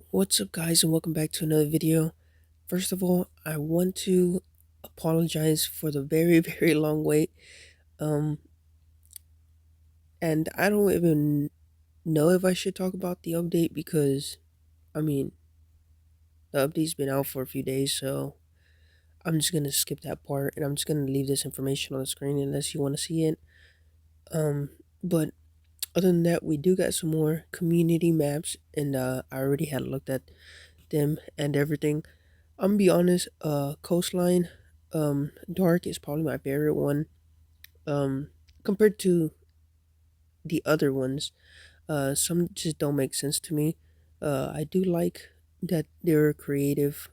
What's up, guys, and welcome back to another video. First of all, I want to apologize for the very, very long wait. Um, and I don't even know if I should talk about the update because, I mean, the update's been out for a few days, so I'm just gonna skip that part and I'm just gonna leave this information on the screen unless you want to see it. But other than that, we do got some more community maps, and I already had looked at them and everything. I'm gonna be honest, Coastline, Dark is probably my favorite one. Um, Compared to the other ones, some just don't make sense to me. I do like that they're creative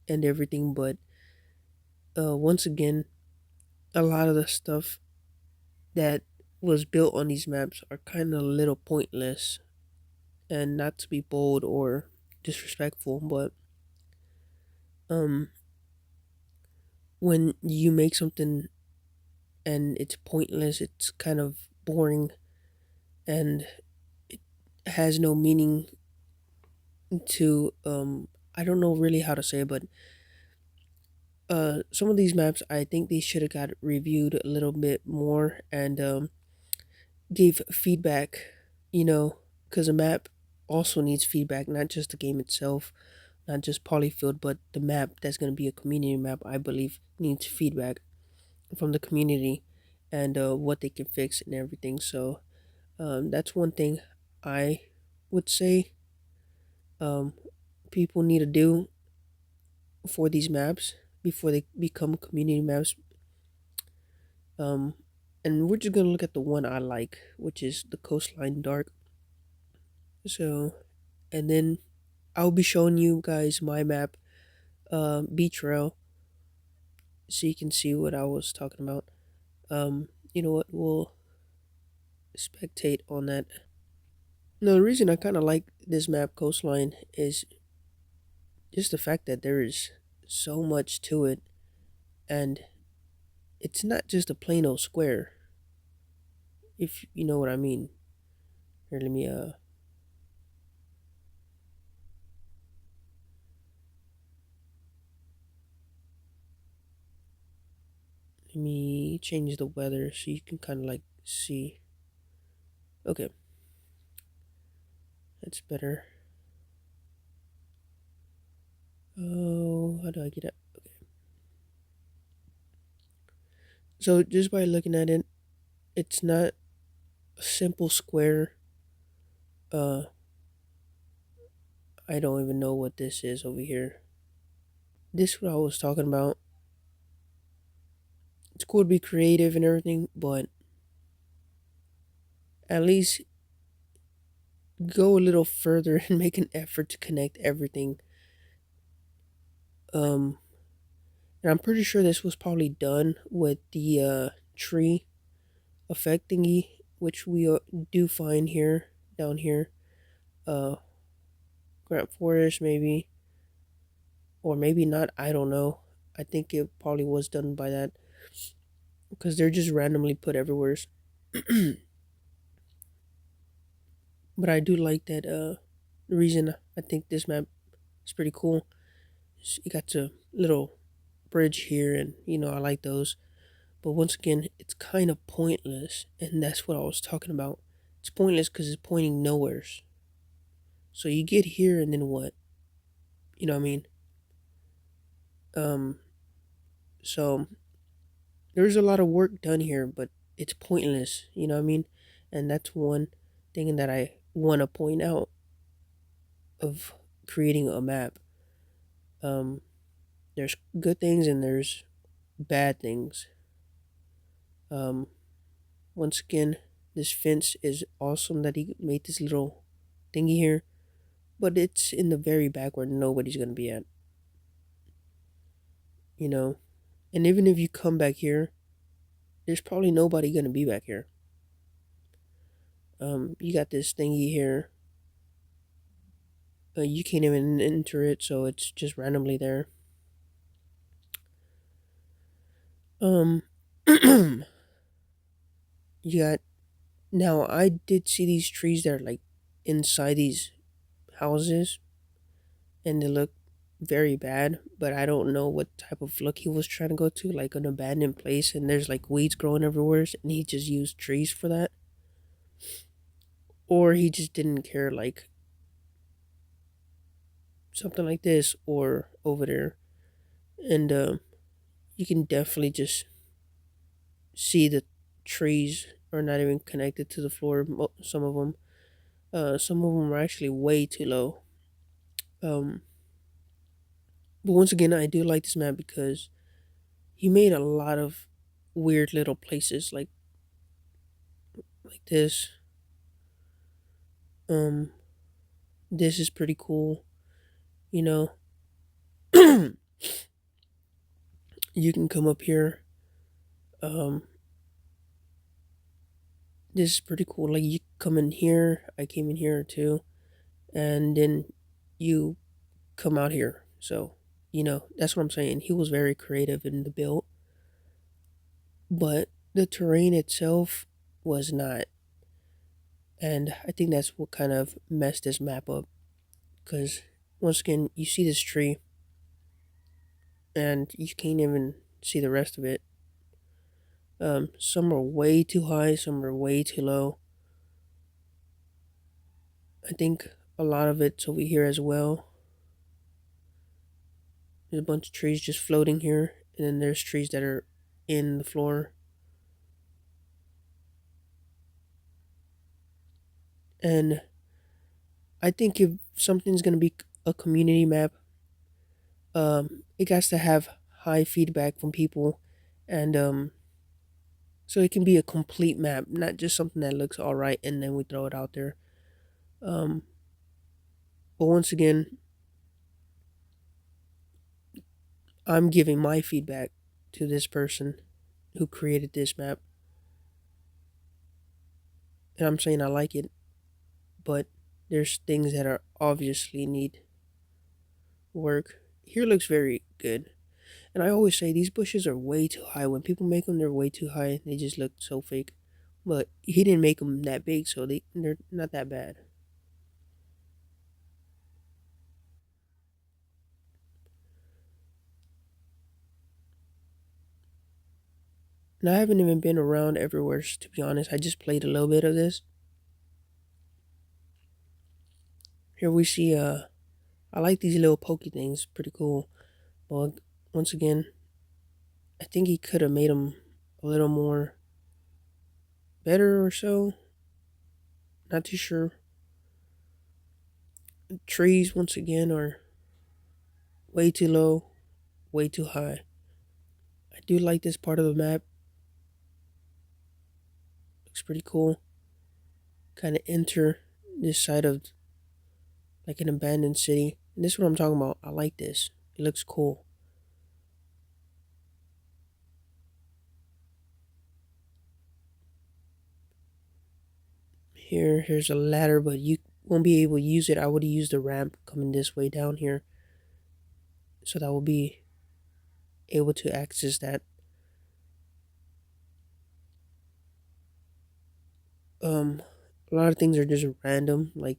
and everything, but once again, a lot of the stuff that was built on these maps are kind of a little pointless, and not to be bold or disrespectful, but um, when you make something and it's pointless, it's kind of boring and it has no meaning to I don't know really how to say it, but some of these maps I think they should have got reviewed a little bit more and gave feedback, because a map also needs feedback, not just the game itself, not just Polyfield, but the map that's going to be a community map, I believe, needs feedback from the community and what they can fix and everything. So that's one thing I would say um, people need to do for these maps before they become community maps. Um, and we're just gonna look at the one I like, which is the Coastline Dark. So, and then I'll be showing you guys my map, Beach Rail, so you can see what I was talking about. You know what? We'll spectate on that. No, the reason I kind of like this map, Coastline, is just the fact that there is so much to it, and it's not just a plain old square, if you know what I mean. Here, let me change the weather so you can kind of like see. Okay, that's better. Oh, how do I get it? Okay. So just by looking at it, it's not a simple square. Uh, I don't even know what this is over here. This is what I was talking about. It's cool to be creative and everything, but at least go a little further and make an effort to connect everything. Um, and I'm pretty sure this was probably done with the tree effect thingy, which we do find here, down here. Uh, Grant Forest maybe, or maybe not. I don't know. I think it probably was done by that because they're just randomly put everywhere. But I do like that. The reason I think this map is pretty cool is you got a little bridge here, and I like those. But once again, it's kind of pointless, and that's what I was talking about. It's pointless because it's pointing nowheres. So you get here, and then what? You know what I mean? Um, so there's a lot of work done here, but it's pointless. You know what I mean? And that's one thing that I want to point out of creating a map. Um, there's good things and there's bad things. Um, Once again, this fence is awesome that he made this little thingy here, but it's in the very back where nobody's gonna be at. You know, and even if you come back here, there's probably nobody gonna be back here. You got this thingy here. You can't even enter it, so it's just randomly there. Um, you got now. I did see these trees that are like inside these houses, and they look very bad, but I don't know what type of look he was trying to go to, like an abandoned place and there's like weeds growing everywhere and he just used trees for that. Or he just didn't care, like something like this or over there. And you can definitely just see the trees are not even connected to the floor, some of them. Some of them are actually way too low. Um, but once again, I do like this map because he made a lot of weird little places like this. Um, this is pretty cool. You know, you can come up here. Um, this is pretty cool. Like you come in here. I came in here too, and then you come out here. So that's what I'm saying. He was very creative in the build, but the terrain itself was not. And I think that's what kind of messed this map up. Because once again, you see this tree, and you can't even see the rest of it. Some are way too high, some are way too low. I think a lot of it's over here as well. There's a bunch of trees just floating here, and then there's trees that are in the floor. And I think if something's gonna be a community map, it has to have high feedback from people, and so it can be a complete map, not just something that looks all right and then we throw it out there. Um, but once again, I'm giving my feedback to this person who created this map, and I'm saying I like it, but there's things that are obviously need work. Here looks very good. And I always say these bushes are way too high. When people make them, they're way too high. They just look so fake. But he didn't make them that big, so they're not that bad. And I haven't even been around everywhere, to be honest. I just played a little bit of this. Here we see, I like these little pokey things. Pretty cool. Well, once again, I think he could have made them a little more better or so. Not too sure. Trees, once again, are way too low, way too high. I do like this part of the map. Looks pretty cool. Kind of enter this side of like an abandoned city. And this is what I'm talking about. I like this. It looks cool. Here's a ladder, but you won't be able to use it. I would have used the ramp coming this way down here, so that will be able to access that. A lot of things are just random, like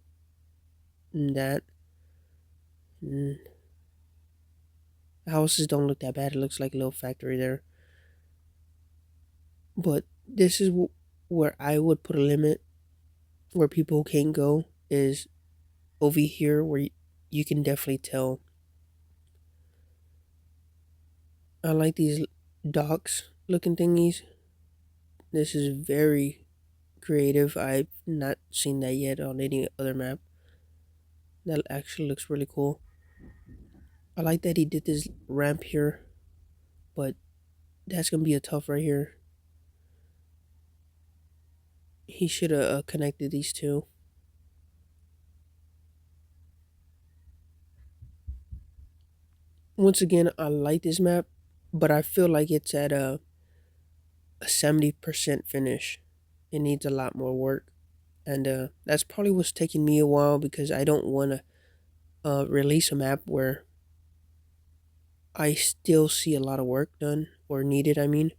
that. Mm, the houses don't look that bad. It looks like a little factory there. But this is where I would put a limit, where people can't go, is over here where you can definitely tell. I like these docks looking thingies. This is very creative. I've not seen that yet on any other map. That actually looks really cool. I like that he did this ramp here, but that's gonna be a tough right here. He should have connected these two. Once again, I like this map, but I feel like it's at a 70% finish. It needs a lot more work. And that's probably what's taking me a while, because I don't want to release a map where I still see a lot of work done or needed, I mean.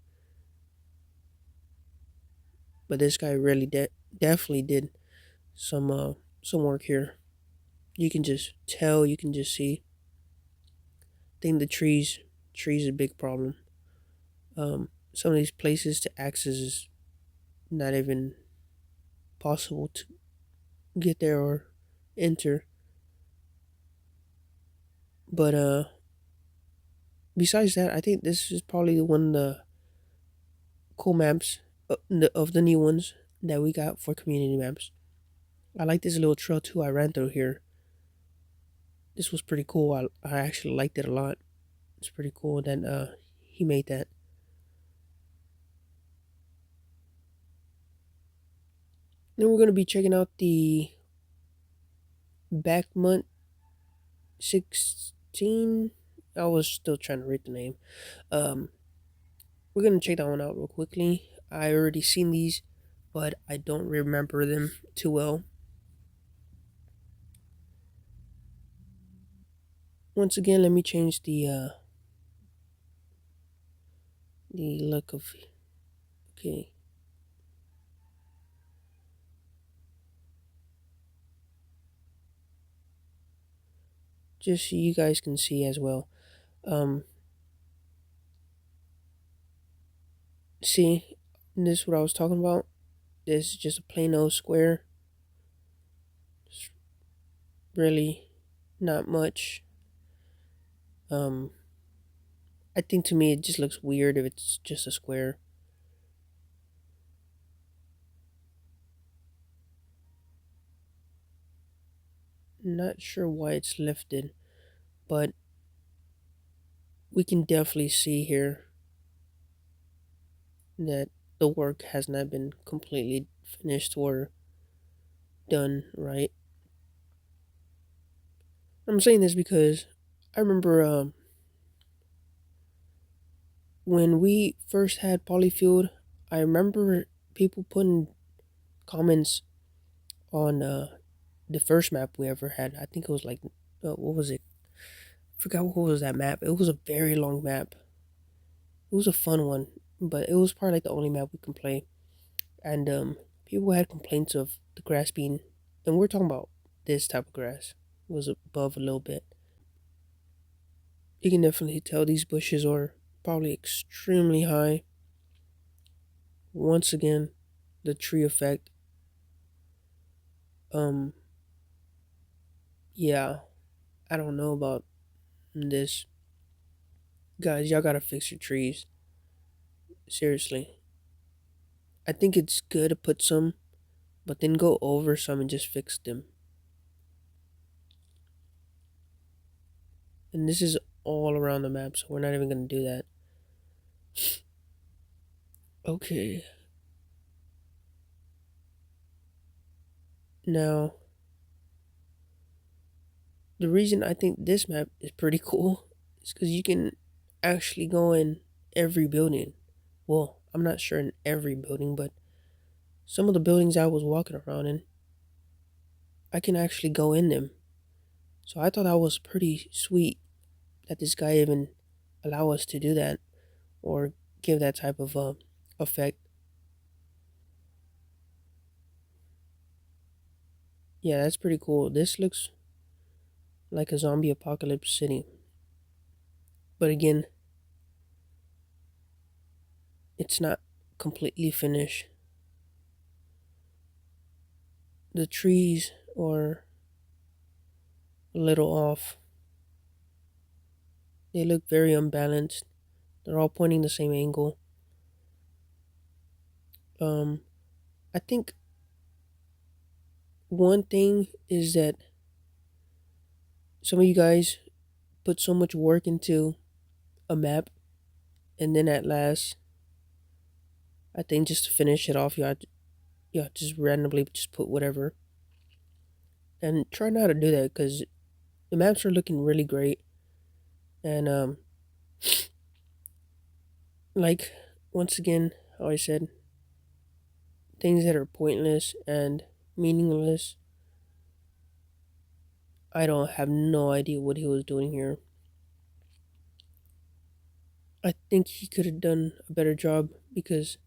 But this guy really definitely did some work here. You can just tell, you can just see. I think the trees is a big problem. Some of these places to access is not even possible to get there or enter. But besides that, I think this is probably one of the cool maps of the new ones that we got for community maps. I like this little trail too. I ran through here. This was pretty cool. I actually liked it a lot. It's pretty cool that he made that. Then we're gonna be checking out the back month 16. I was still trying to read the name. Um, we're gonna check that one out real quickly. I already seen these, but I don't remember them too well. Once again, let me change the look of. Okay, just so you guys can see as well. Um, see, this is what I was talking about. This is just a plain old square. It's really not much. Um, I think to me it just looks weird if it's just a square. Not sure why it's lifted, but we can definitely see here that the work has not been completely finished or done right. I'm saying this because I remember when we first had Polyfield, I remember people putting comments on the first map we ever had. I think it was like, what was it? I forgot what was that map. It was a very long map. It was a fun one, but it was probably like the only map we can play. And people had complaints of the grass being, and we're talking about this type of grass, it was above a little bit. You can definitely tell these bushes are probably extremely high. Once again, the tree effect. Um, yeah, I don't know about this. Guys, y'all gotta fix your trees. Seriously. I think it's good to put some, but then go over some and just fix them. And this is all around the map, so we're not even gonna do that. Okay. Now, the reason I think this map is pretty cool is because you can actually go in every building. Well, I'm not sure in every building, but some of the buildings I was walking around in, I can actually go in them. So I thought that was pretty sweet that this guy even allow us to do that or give that type of effect. Yeah, that's pretty cool. This looks like a zombie apocalypse city. But again, it's not completely finished. The trees are a little off. They look very unbalanced. They're all pointing the same angle. Um, I think one thing is that some of you guys put so much work into a map, and then at last, I think just to finish it off, you just randomly just put whatever. And try not to do that because the maps are looking really great. And like once again, how I said, things that are pointless and meaningless. I don't have no idea what he was doing here. I think he could have done a better job because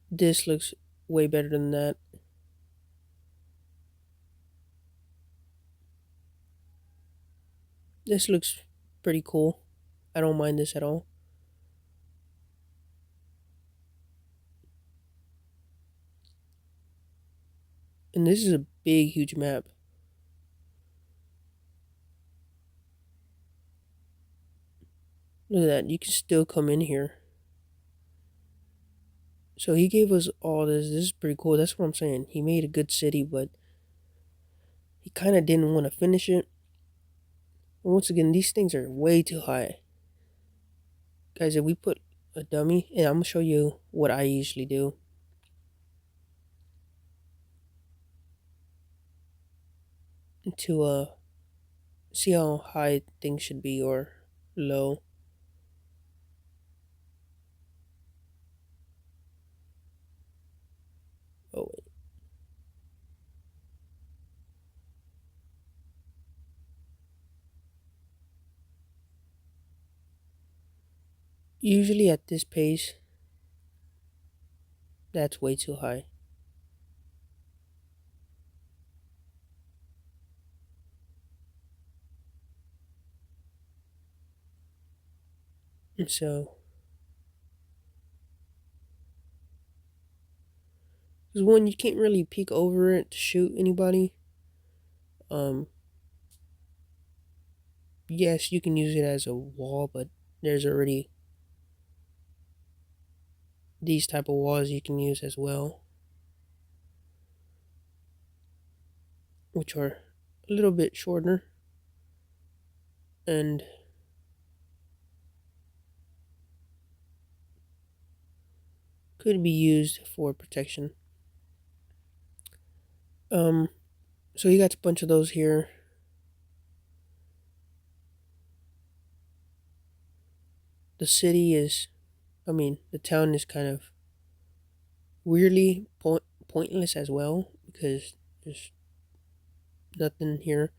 this looks way better than that. This looks pretty cool. I don't mind this at all. And this is a big, huge map. Look at that. You can still come in here. So he gave us all this. This is pretty cool. That's what I'm saying. He made a good city, but he kind of didn't want to finish it. And once again, these things are way too high. Guys, if we put a dummy, and I'm going to show you what I usually do. To see how high things should be or low. Oh wait. Usually at this pace, that's way too high. And so, because one, you can't really peek over it to shoot anybody. Um, yes, you can use it as a wall, but there's already these type of walls you can use as well, which are a little bit shorter and could be used for protection. Um, so you got a bunch of those here. The city is, the town is kind of weirdly pointless as well because there's nothing here.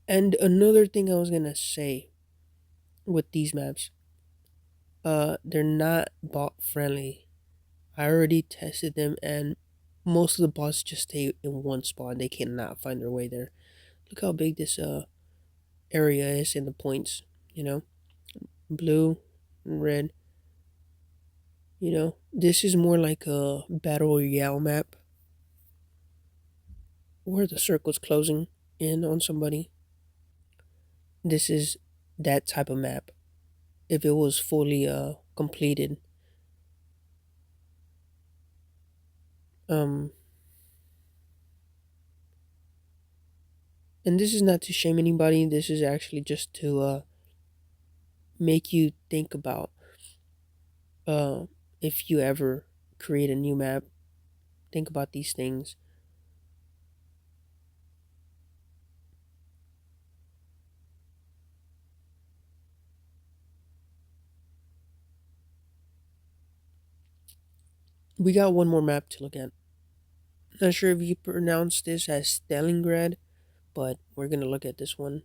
And another thing I was gonna say with these maps, they're not bot friendly. I already tested them, and most of the bots just stay in one spot. They cannot find their way there. Look how big this area is in the points. You know, blue and red. This is more like a battle royale map where the circle's closing in on somebody. This is that type of map. If it was fully completed. Um, and this is not to shame anybody. This is actually just to make you think about uh, if you ever create a new map, think about these things. We got one more map to look at. Not sure if you pronounce this as Stalingrad, but we're gonna look at this one.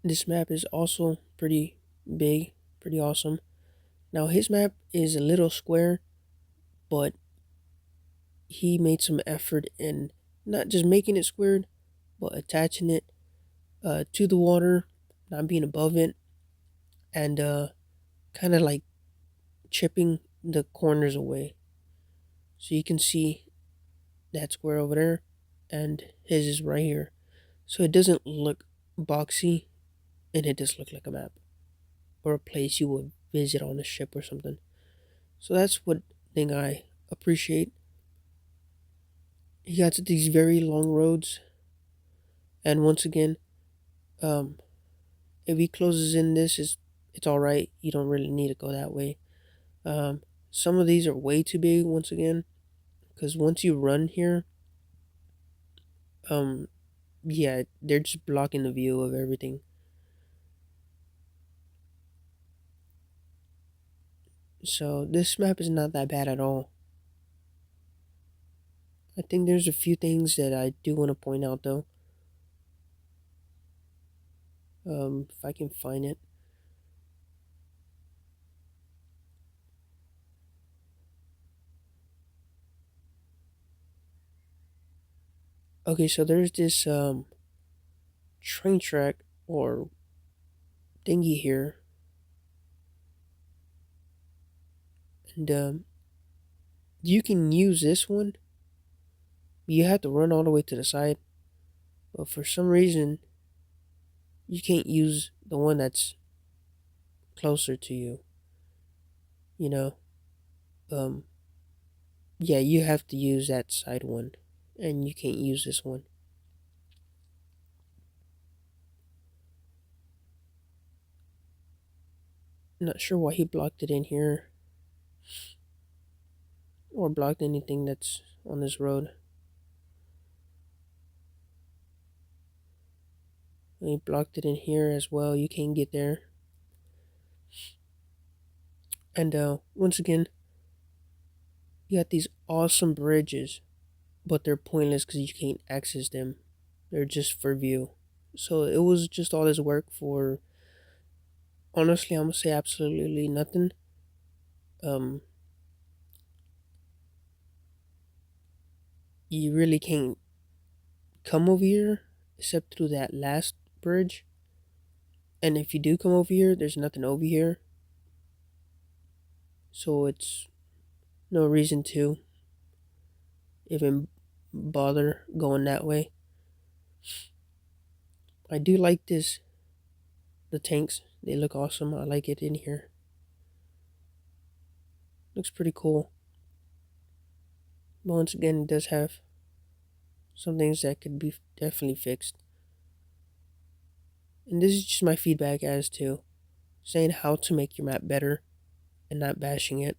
This map is also pretty big, pretty awesome. Now his map is a little square, but he made some effort in not just making it squared, but attaching it to the water, not being above it, and kind of like chipping the corners away. So you can see that square over there, and his is right here. So it doesn't look boxy, and it does look like a map or a place you would visit on a ship or something. So that's what thing I appreciate. He got these very long roads, and once again, um, if he closes in this, it's all right. You don't really need to go that way. Some of these are way too big once again, because once you run here, um, yeah, they're just blocking the view of everything. So this map is not that bad at all. I think there's a few things that I do want to point out though. If I can find it. Okay, so there's this train track or thingy here, and you can use this one. You have to run all the way to the side, but for some reason you can't use the one that's closer to you. You know, um, yeah, you have to use that side one, and you can't use this one. Not sure why he blocked it in here or blocked anything that's on this road. And he blocked it in here as well. You can't get there. And once again, you got these awesome bridges, but they're pointless because you can't access them. They're just for view. So it was just all this work for, honestly, I'm gonna say absolutely nothing. Um, you really can't come over here except through that last bridge. And if you do come over here, there's nothing over here. So it's no reason to even bother going that way. I do like this, the tanks. They look awesome. I like it in here. Looks pretty cool. But once again, it does have some things that could be definitely fixed. And this is just my feedback as to saying how to make your map better and not bashing it.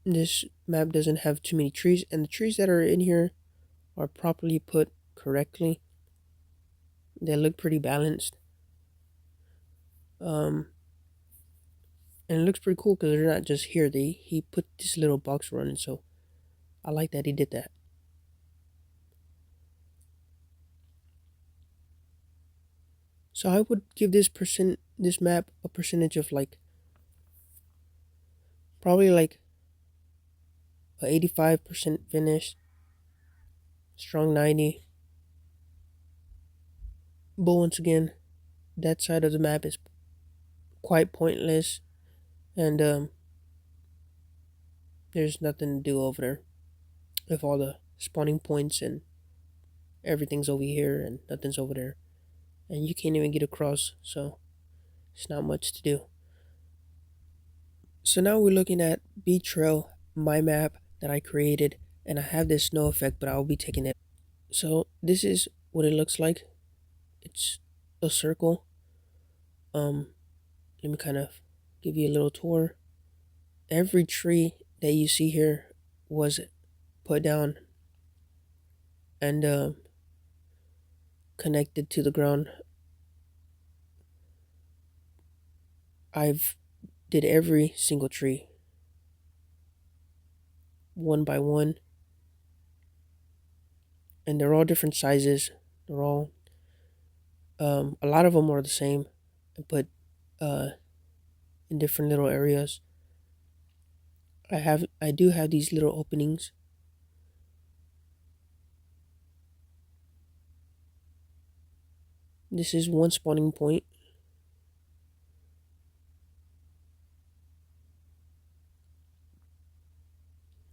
This map doesn't have too many trees, and the trees that are in here are properly put correctly. They look pretty balanced. And it looks pretty cool because they're not just here. He put this little box running, so I like that he did that. So I would give this map a percentage of like probably like a 85% finish, strong 90. But once again, that side of the map is quite pointless, and there's nothing to do over there with all the spawning points and everything's over here and nothing's over there, and you can't even get across. So it's not much to do. So now we're looking at Trill, my map that I created, and I have this snow effect, but I'll be taking it. So this is what it looks like. It's a circle. Let me kind of give you a little tour. Every tree that you see here was put down and connected to the ground. I've did every single tree one by one, and they're all different sizes. They're all a lot of them are the same, but uh, in different little areas. I do have these little openings. This is one spawning point.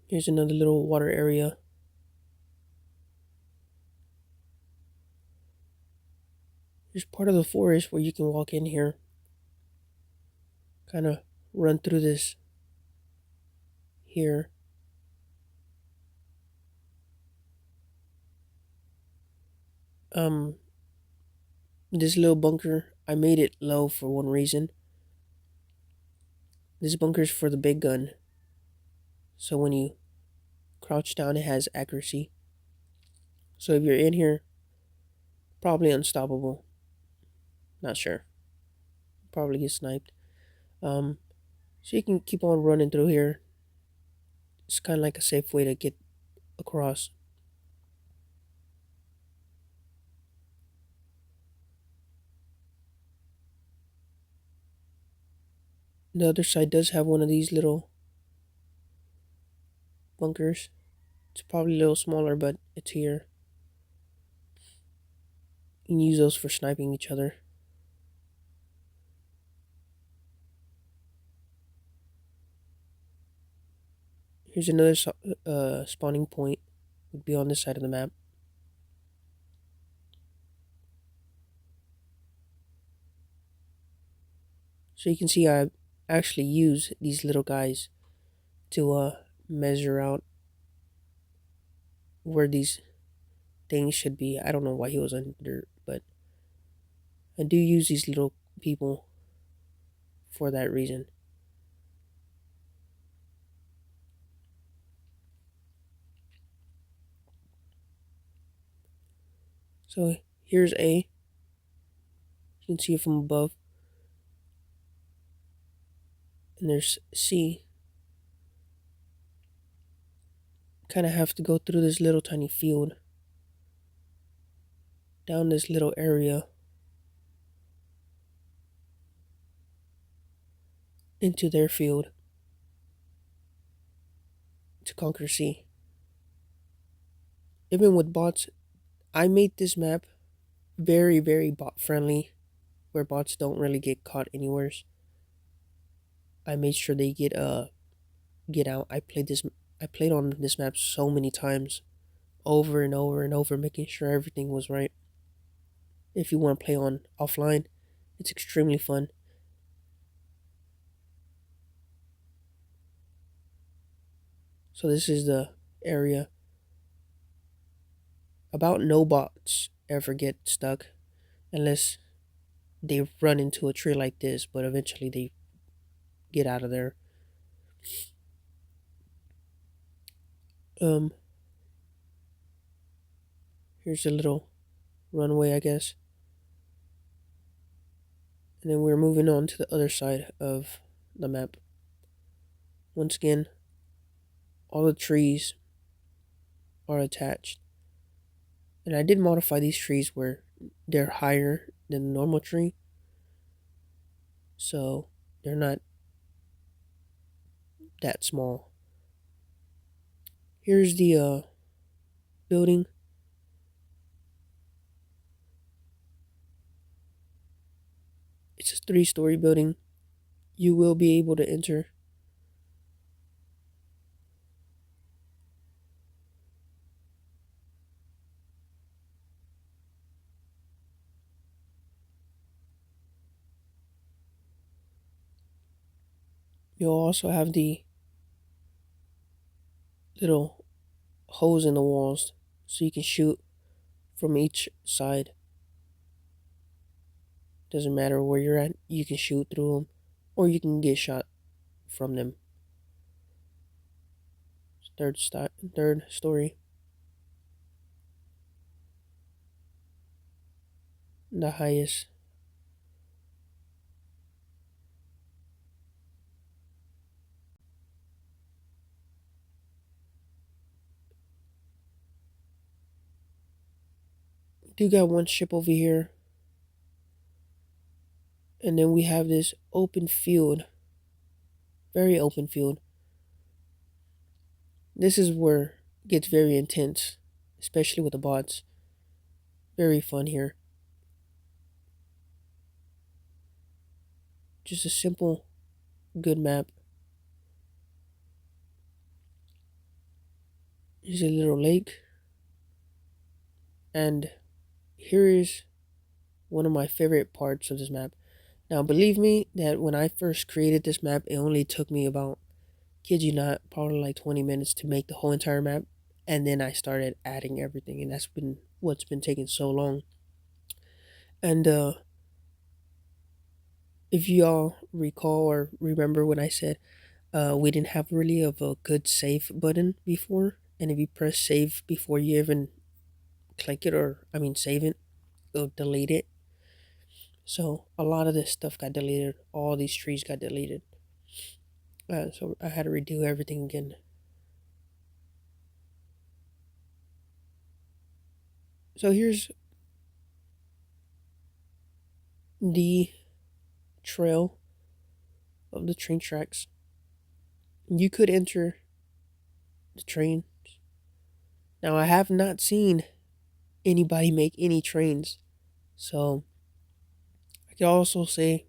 Here's another little water area. Here's part of the forest where you can walk in here. Kind of run through this here. Um, this little bunker, I made it low for one reason. This bunker is for the big gun. So when you crouch down, it has accuracy. So if you're in here, probably unstoppable. Not sure. Probably get sniped. Um, so you can keep on running through here. It's kind of like a safe way to get across. The other side does have one of these little bunkers. It's probably a little smaller, but it's here. You can use those for sniping each other. Here's another spawning point. Would be on this side of the map. So you can see I actually use these little guys to measure out where these things should be. I don't know why he was under, but I do use these little people for that reason. So here's A. You can see it from above. And there's C. Kind of have to go through this little tiny field. Down this little area. Into their field. To conquer C. Even with bots, I made this map very, very bot friendly, where bots don't really get caught anywhere. I made sure they get out. I played on this map so many times, over and over and over, making sure everything was right. If you want to play on offline, it's extremely fun. So this is the area. About no bots ever get stuck unless they run into a tree like this, but eventually they get out of there. Here's a little runway, I guess. And then we're moving on to the other side of the map. Once again, all the trees are attached. And I did modify these trees where they're higher than the normal tree. So they're not that small. Here's the building. It's a 3-story building. You will be able to enter. You'll also have the little holes in the walls so you can shoot from each side. Doesn't matter where you're at, you can shoot through them or you can get shot from them. Third story. The highest. We do got one ship over here. And then we have this open field. Very open field. This is where it gets very intense, especially with the bots. Very fun here. Just a simple, good map. Here's a little lake. And here is one of my favorite parts of this map. Now, believe me that when I first created this map, it only took me about, kid you not, probably like 20 minutes to make the whole entire map. And then I started adding everything, and that's been what's been taking so long. And if y'all recall or remember when I said we didn't have really of a good save button before, and if you press save before you even click it, save it, it'll delete it. So a lot of this stuff got deleted. All these trees got deleted. So I had to redo everything again. So here's the trail. of the train tracks. You could enter the train. Now, I have not seen anybody make any trains, so I could also say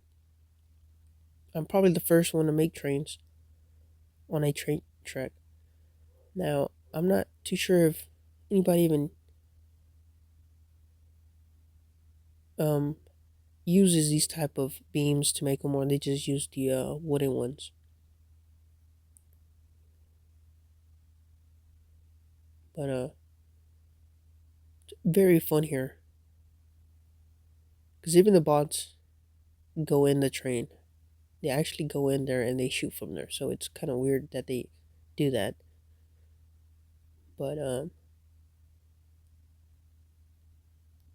I'm probably the first one to make trains on a train track. Now, I'm not too sure if anybody even um uses these type of beams to make them, or they just use the wooden ones. But very fun here because even the bots go in the train. They actually go in there and they shoot from there. So it's kind of weird that they do that. But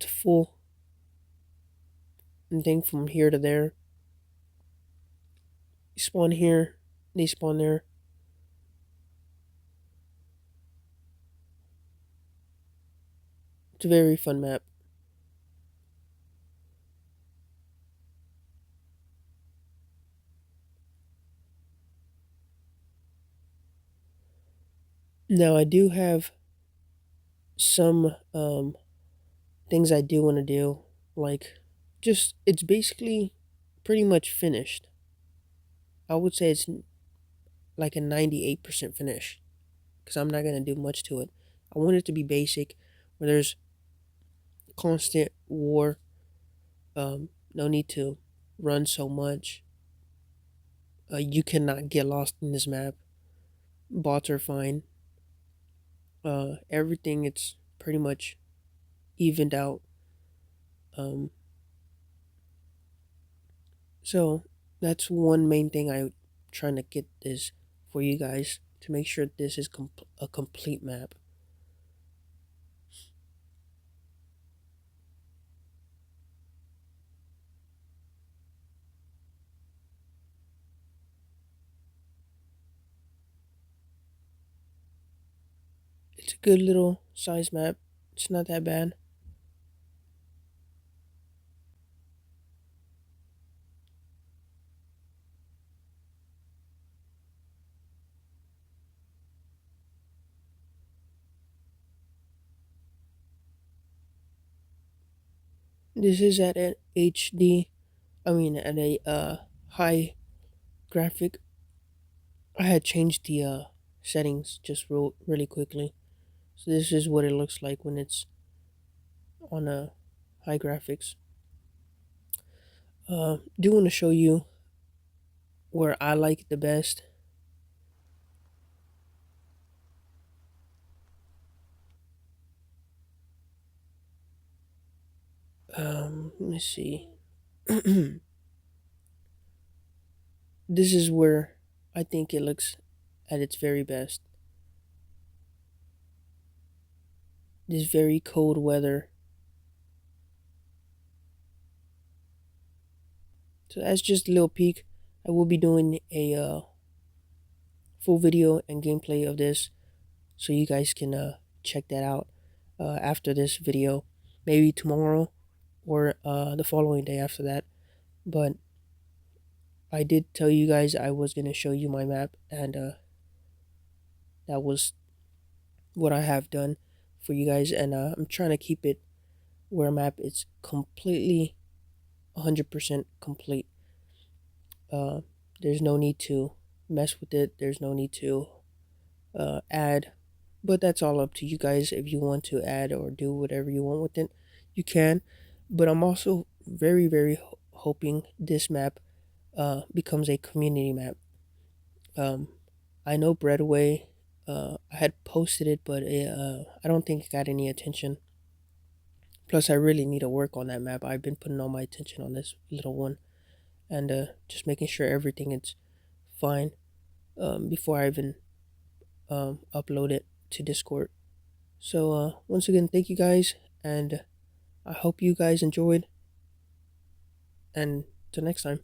it's full thing from here to there. You spawn here, they spawn there. It's a very fun map. Now I do have some things I do want to do, like just it's basically pretty much finished. I would say it's like a 98% finish because I'm not gonna do much to it. I want it to be basic, where there's constant war. No need to run so much. You cannot get lost in this map. Bots are fine. Everything it's pretty much evened out. Um, so that's one main thing I'm trying to get this for you guys to make sure this is a complete map. It's a good little size map. It's not that bad. This is at an HD. I mean, at a high graphic. I had changed the settings just really quickly. So this is what it looks like when it's on a high graphics. Do want to show you where I like it the best. Let me see. This is where I think it looks at its very best. This very cold weather. So that's just a little peek. I will be doing a full video and gameplay of this, so you guys can check that out after this video, maybe tomorrow or the following day after that. But I did tell you guys I was gonna show you my map, and that was what I have done for you guys. And I'm trying to keep it where a map is completely 100% complete. Uh, there's no need to mess with it. There's no need to add, but that's all up to you guys. If you want to add or do whatever you want with it, you can. But I'm also very hoping this map becomes a community map. I know Breadway, I had posted it, but I don't think it got any attention. Plus, I really need to work on that map. I've been putting all my attention on this little one, and just making sure everything is fine before I even upload it to Discord. So once again, thank you guys, and I hope you guys enjoyed. And till next time.